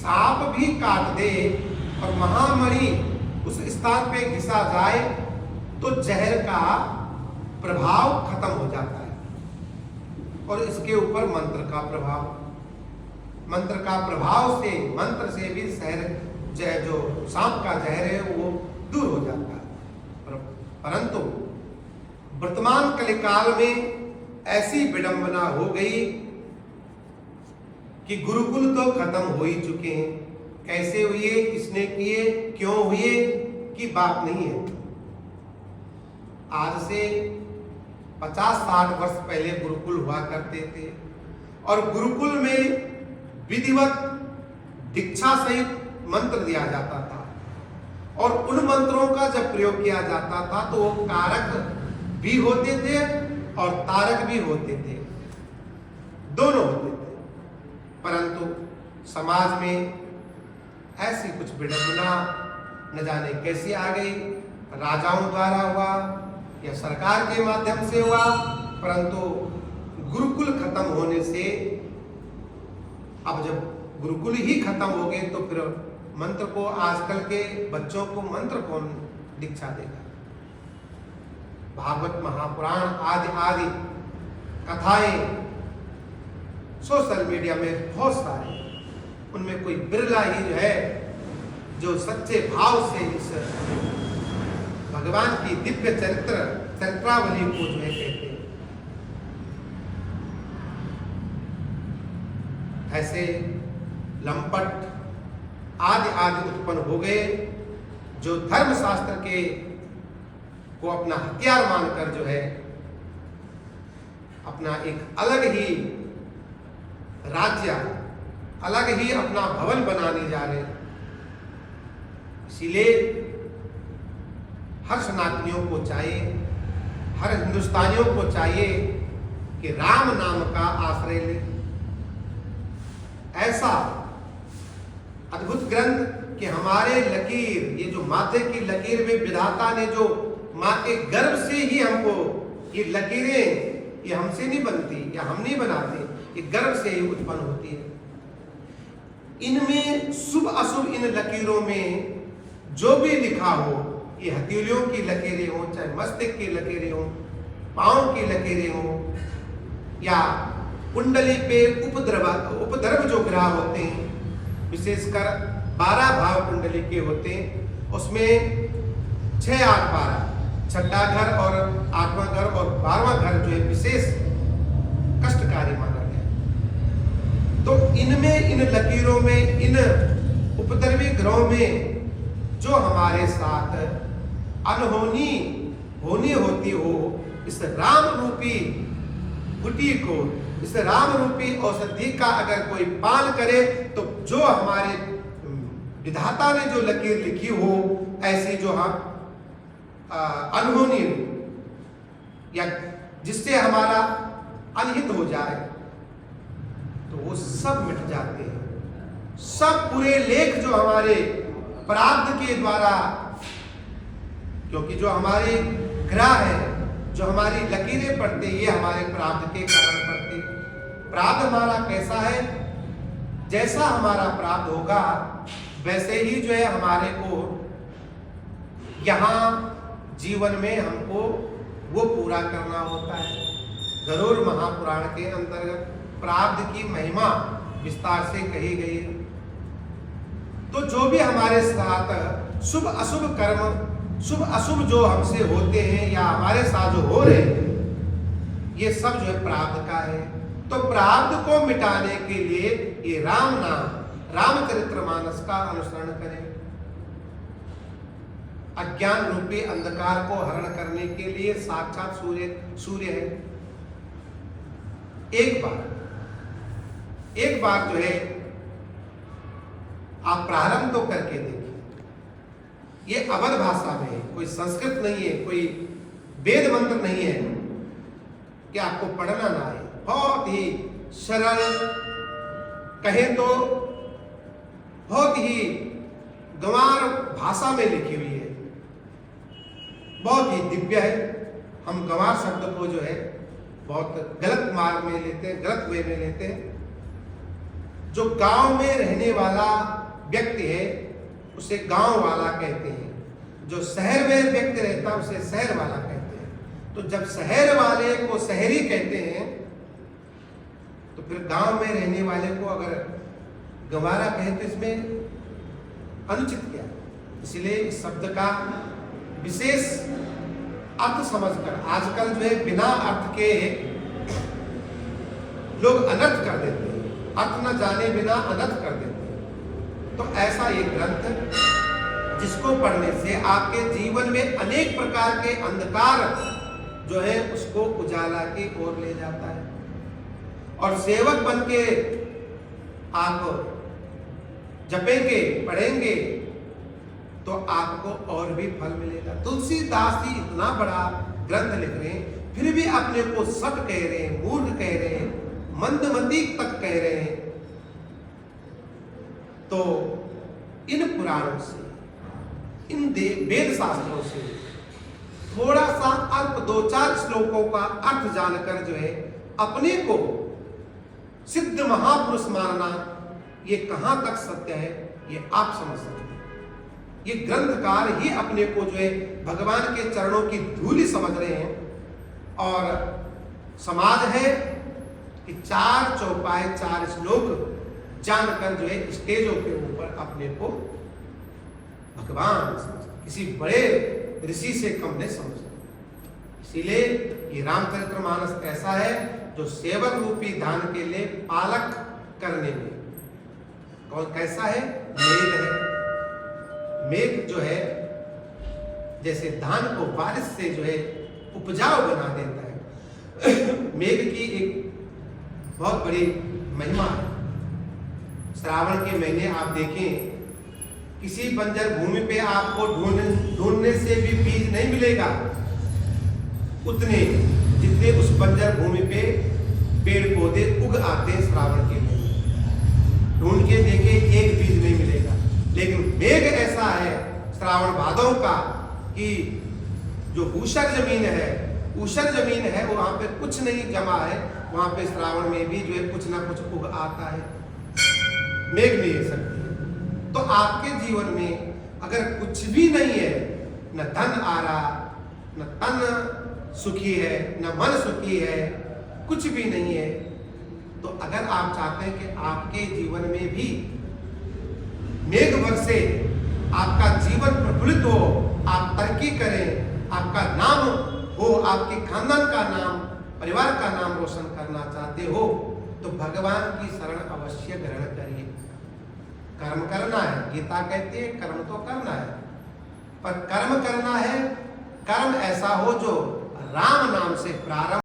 सांप भी काट दे और महामणि उस स्थान पे घिसा जाए तो जहर का प्रभाव खत्म हो जाता है। और इसके ऊपर मंत्र का प्रभाव से, मंत्र से भी जो सांप का जहर है वो दूर हो जाता है। परंतु वर्तमान कलिकाल में ऐसी विडंबना हो गई कि गुरुकुल तो खत्म हो ही चुके हैं। कैसे हुए, किसने किए, क्यों हुए की बात नहीं है। आज से 50-60 वर्ष पहले गुरुकुल हुआ करते थे और गुरुकुल में विधिवत दीक्षा सहित मंत्र दिया जाता था और उन मंत्रों का जब प्रयोग किया जाता था तो वो कारक भी होते थे और तारक भी होते थे, दोनों होते थे। परंतु समाज में ऐसी कुछ विडंबना न जाने कैसी आ गई, राजाओं द्वारा हुआ या सरकार के माध्यम से हुआ, परंतु गुरुकुल खत्म होने से अब जब गुरुकुल ही खत्म हो गए तो फिर मंत्र को, आजकल के बच्चों को मंत्र कौन दीक्षा देगा। भागवत महापुराण आदि आदि कथाएं सोशल मीडिया में बहुत सारे, उनमें कोई बिरला ही जो है जो सच्चे भाव से इस भगवान की दिव्य चरित्रावली को जो है कहते हैं। ऐसे लंपट आदि आदि उत्पन्न हो गए जो धर्मशास्त्र के को अपना हथियार मानकर जो है अपना एक अलग ही राज्य, अलग ही अपना भवन बनाने जा रहे। इसीलिए हर सनातनियों को चाहिए, हर हिंदुस्तानियों को चाहिए कि राम नाम का आश्रय ले। ऐसा अद्भुत ग्रंथ कि हमारे लकीर, ये जो माथे की लकीर में विधाता ने जो माँ के गर्भ से ही हमको ये लकीरें, ये हमसे नहीं बनती या हम नहीं बनाते, ये गर्भ से ही उत्पन्न होती है। इनमें शुभ अशुभ, इन लकीरों में जो भी लिखा हो, ये हथेलियों की लकीरें हो, चाहे मस्तिष्क की लकीरें हो, पांव की लकीरें हो, या कुंडली पे उपद्रव जो ग्रह होते हैं, विशेषकर 12 भाव कुंडली के होते हैं, उसमें 6, 8, 12, छठा घर और 8वां घर और 12वां घर जो है विशेष कष्टकारी माना गया। तो इनमें, इन लकीरों में, इन उपद्रवी ग्रहों में जो हमारे साथ अनहोनी होनी होती हो, इस राम रूपी कुटी को, इस राम रूपी औषधि का अगर कोई पान करे तो जो हमारे विधाता ने जो लकीर लिखी हो, ऐसी जो हम अनहोनी या जिससे हमारा अनहित हो जाए, तो वो सब मिट जाते हैं। सब पूरे लेख जो हमारे प्रारब्ध के द्वारा, क्योंकि जो हमारे ग्रह है, जो हमारी लकीरें पड़ते, ये हमारे प्रारब्ध के कारण पड़ते। प्रारब्ध हमारा कैसा है, जैसा हमारा प्रारब्ध होगा वैसे ही जो है हमारे को यहाँ जीवन में हमको वो पूरा करना होता है। गरुड़ महापुराण के अंतर्गत प्रारब्ध की महिमा विस्तार से कही गई है। तो जो भी हमारे साथ शुभ अशुभ कर्म, शुभ अशुभ जो हमसे होते हैं या हमारे साथ जो हो रहे हैं, ये सब जो है प्रारब्ध का है। तो प्रारब्ध को मिटाने के लिए ये राम नाम, रामचरितमानस का अनुसरण करें। अज्ञान रूपी अंधकार को हरण करने के लिए साक्षात सूर्य है। एक बार जो है आप प्रारंभ तो करके देखिए। ये अवध भाषा में है, कोई संस्कृत नहीं है, कोई वेद मंत्र नहीं है कि आपको पढ़ना ना आए। बहुत ही सरल, कहें तो बहुत ही गंवार भाषा में लिखी हुई है, बहुत ही दिव्य है। हम गंवार शब्द को जो है बहुत गलत मार्ग में लेते हैं, गलत वे में लेते हैं। जो गांव में रहने वाला व्यक्ति है उसे गांव वाला कहते हैं, जो शहर में व्यक्ति रहता है उसे शहर वाला कहते हैं। तो जब शहर वाले को शहरी कहते हैं तो फिर गांव में रहने वाले को अगर गंवारा कहे तो इसमें अनुचित क्या? इसलिए इस शब्द का विशेष अर्थ समझकर आजकल जो है बिना अर्थ के लोग अनर्थ कर देते हैं, अर्थ न जाने बिना अनर्थ कर देते हैं। तो ऐसा ये ग्रंथ जिसको पढ़ने से आपके जीवन में अनेक प्रकार के अंधकार जो है उसको उजाला की ओर ले जाता है, और सेवक बन के आप जपेंगे पढ़ेंगे तो आपको और भी फल मिलेगा। तुलसीदास जी इतना बड़ा ग्रंथ लिख रहे हैं, फिर भी अपने को सट कह रहे हैं, मूर्ख कह रहे हैं, मंदमती तक कह रहे हैं। तो इन पुराणों से, इन वेद शास्त्रों से थोड़ा सा अल्प 2-4 श्लोकों का अर्थ जानकर जो है अपने को सिद्ध महापुरुष मानना, ये कहां तक सत्य है ये आप समझ सकते हैं। ये ग्रंथकार ही अपने को जो है भगवान के चरणों की धूलि समझ रहे हैं। और समाज है कि 4 चौपाई 4 श्लोक जानकर जो है स्टेजों के ऊपर अपने को भगवान किसी बड़े ऋषि से कम नहीं समझते। इसीलिए ये रामचरितमानस ऐसा है जो सेवक रूपी धान के लिए पालक करने में कौन कैसा है? मेघ है। मेघ जो है जैसे धान को बारिश से जो है उपजाऊ बना देता है, मेघ की एक बहुत बड़ी महिमा है। श्रावण के महीने आप देखें, किसी बंजर भूमि पे आपको ढूंढने से भी बीज नहीं मिलेगा, उतने जितने उस बंजर भूमि पे पेड़ पौधे उग आते हैं श्रावण के महीने। ढूंढ के देखे एक बीज नहीं मिलेगा। लेकिन मेघ ऐसा है श्रावण भादों का कि जो ऊषर जमीन है वहां पे कुछ नहीं जमा है, वहां पे श्रावण में भी जो है कुछ ना कुछ उग आता है। मेघ भी ये शक्ति है। तो आपके जीवन में अगर कुछ भी नहीं है, न धन आ रहा, न तन सुखी है, न मन सुखी है, कुछ भी नहीं है, तो अगर आप चाहते हैं कि आपके जीवन में भी मेघ बरसे, आपका जीवन प्रफुल्लित हो, आप तरक्की करें, आपका नाम हो, आपके खानदान का नाम, परिवार का नाम रोशन करना चाहते हो, तो भगवान की शरण अवश्य ग्रहण करिए। कर्म करना है, गीता कहती है कर्म तो करना है, पर कर्म करना है, कर्म ऐसा हो जो राम नाम से प्रारंभ